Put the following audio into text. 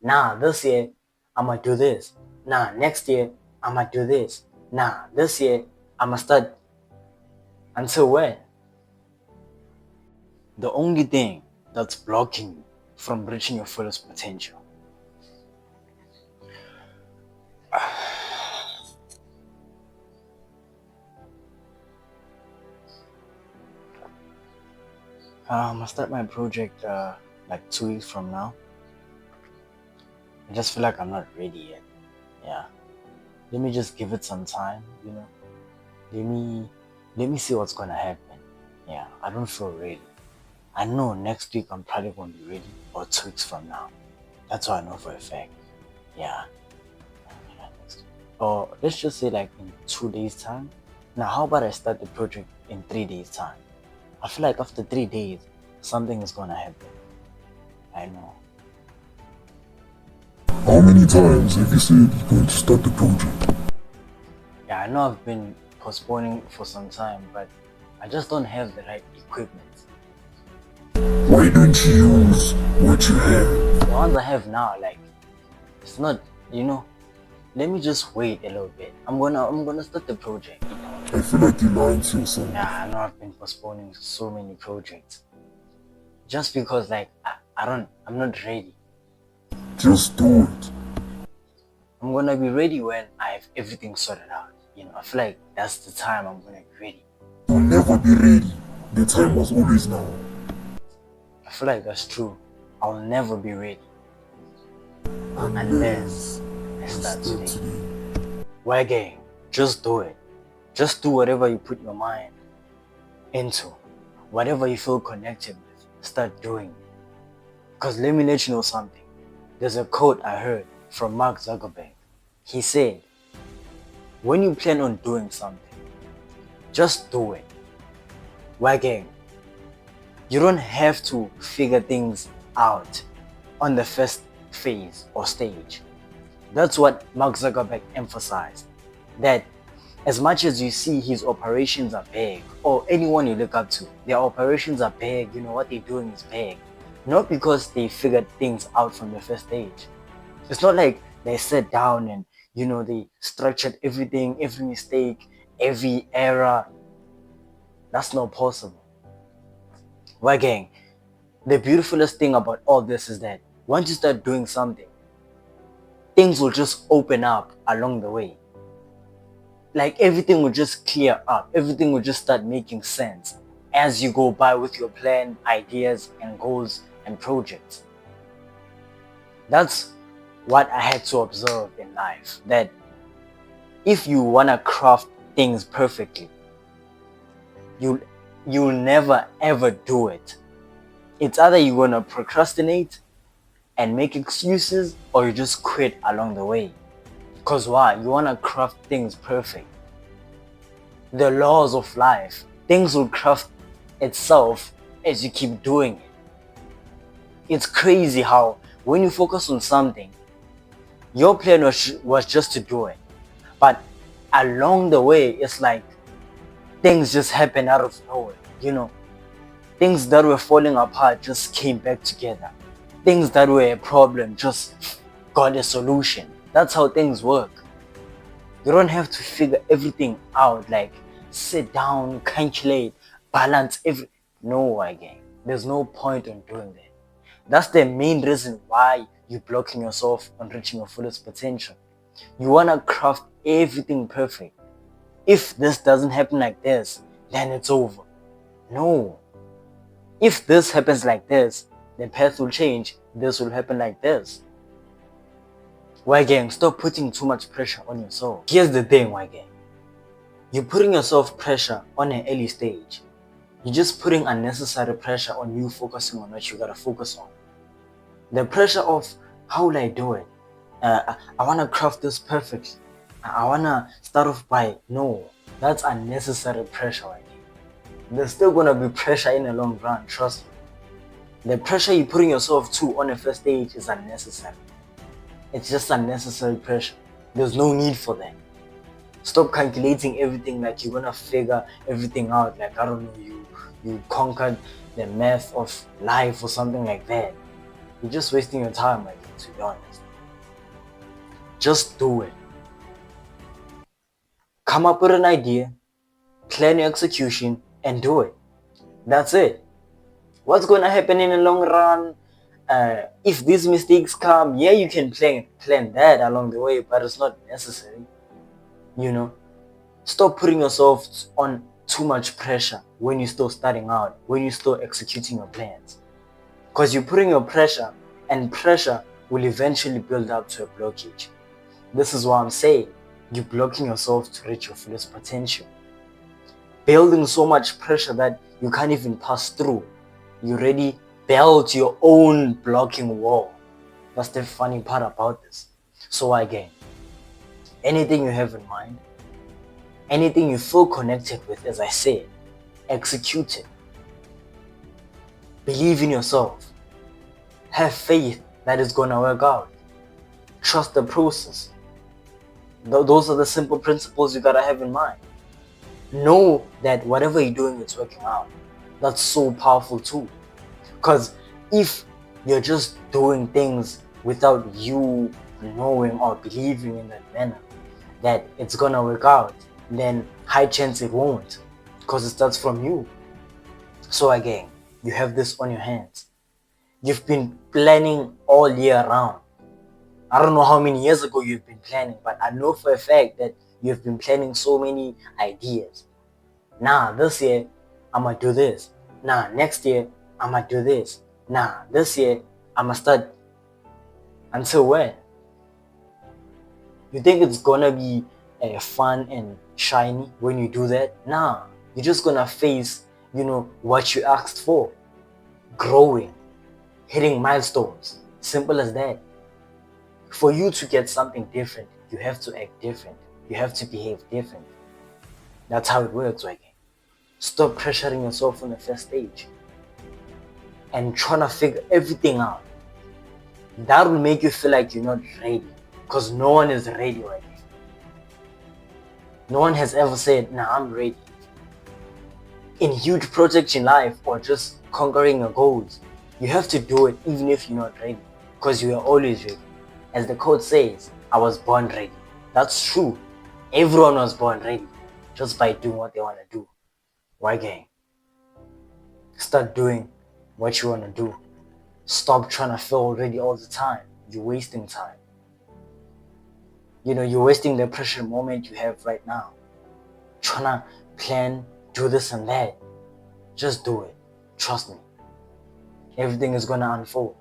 Nah, this year I'ma do this. Nah, next year I'ma do this. Nah, this year I'ma start. Until when? The only thing that's blocking you from reaching your fullest potential. I'll start my project like 2 weeks from now. I just feel like I'm not ready yet. Yeah. Let me just give it some time, Let me see what's gonna happen. Yeah, I don't feel ready. I know next week I'm probably gonna be ready, or 2 weeks from now. That's what I know for a fact. Yeah. Or let's just say like in 2 days time. Now how about I start the project in 3 days time? I feel like after 3 days something is gonna happen. I know. How many times have you said you're going to start the project? Yeah, I know I've been postponing for some time, but I just don't have the right equipment. Why don't you use what you have? The ones I have now, like, it's not, let me just wait a little bit. I'm gonna start the project. I feel like you're lying to yourself. Yeah, I know I've been postponing so many projects. Just because like I'm not ready. Just do it. I'm gonna be ready when I have everything sorted out. I feel like that's the time I'm gonna be ready. You'll never be ready. The time was always now. I feel like that's true. I'll never be ready unless I start today. Y.A.D, just do it. Just do whatever you put your mind into. Whatever you feel connected with, start doing. Because let me let you know something. There's a quote I heard from Mark Zuckerberg. He said, when you plan on doing something, just do it. Y.A.D, you don't have to figure things out on the first phase or stage. That's what Mark Zuckerberg emphasized. That as much as you see his operations are big, or anyone you look up to, their operations are big, what they're doing is big. Not because they figured things out from the first stage. It's not like they sat down and, they structured everything, every mistake, every error. That's not possible. Well, gang, the beautifulest thing about all this is that once you start doing something, things will just open up along the way. Like everything will just clear up. Everything will just start making sense as you go by with your plan, ideas, and goals and projects. That's what I had to observe in life. That if you want to craft things perfectly, you'll never ever do it. It's either you're going to procrastinate and make excuses, or you just quit along the way. Because why? You want to craft things perfect. The laws of life, things will craft itself as you keep doing it. It's crazy how when you focus on something, your plan was just to do it. But along the way, it's like things just happen out of nowhere, Things that were falling apart just came back together. Things that were a problem just got a solution. That's how things work. You don't have to figure everything out, like sit down, calculate, balance No, again. There's no point in doing that. That's the main reason why you're blocking yourself on reaching your fullest potential. You want to craft everything perfect. If this doesn't happen like this, then it's over. No. If this happens like this, the path will change. This will happen like this. Y.A.D, stop putting too much pressure on yourself. Here's the thing, Y.A.D. You're putting yourself pressure on an early stage. You're just putting unnecessary pressure on you focusing on what you gotta focus on. The pressure of, how will I do it? I wanna craft this perfectly. I wanna start off by, no, that's unnecessary pressure, Y.A.D. There's still gonna be pressure in the long run, trust me. The pressure you're putting yourself to on the first stage is unnecessary. It's just unnecessary pressure. There's no need for that. Stop calculating everything like you're gonna figure everything out. Like, I don't know, you conquered the math of life or something like that. You're just wasting your time, to be honest. Just do it. Come up with an idea, plan your execution, and do it. That's it. What's going to happen in the long run? If these mistakes come, yeah, you can plan that along the way, but it's not necessary. Stop putting yourself on too much pressure when you're still starting out, when you're still executing your plans. Because you're putting your pressure, and pressure will eventually build up to a blockage. This is why I'm saying you're blocking yourself to reach your fullest potential. Building so much pressure that you can't even pass through. You already built your own blocking wall. That's the funny part about this. So again, anything you have in mind, anything you feel connected with, as I said, execute it. Believe in yourself. Have faith that it's gonna work out. Trust the process. Those are the simple principles you gotta have in mind. Know that whatever you're doing, it's working out. That's so powerful too. Because if you're just doing things without you knowing or believing in that manner that it's gonna work out, then high chance it won't, because it starts from you. So again, you have this on your hands. You've been planning all year round. I don't know how many years ago you've been planning, but I know for a fact that you've been planning so many ideas. Nah, this year I'ma do this. Nah, next year I'ma do this. Nah, this year I'ma start. Until when? You think it's gonna be fun and shiny when you do that? Nah, you're just gonna face, what you asked for. Growing, hitting milestones. Simple as that. For you to get something different, you have to act different. You have to behave different. That's how it works, right? Stop pressuring yourself on the first stage and trying to figure everything out. That will make you feel like you're not ready, because no one is ready right now. No one has ever said, nah, I'm ready. In huge projects in life or just conquering your goals, you have to do it even if you're not ready, because you are always ready. As the quote says, I was born ready. That's true. Everyone was born ready just by doing what they want to do. Why, gang? Start doing what you want to do. Stop trying to feel ready all the time. You're wasting time. You're wasting the pressure moment you have right now. Trying to plan, do this and that. Just do it. Trust me. Everything is going to unfold.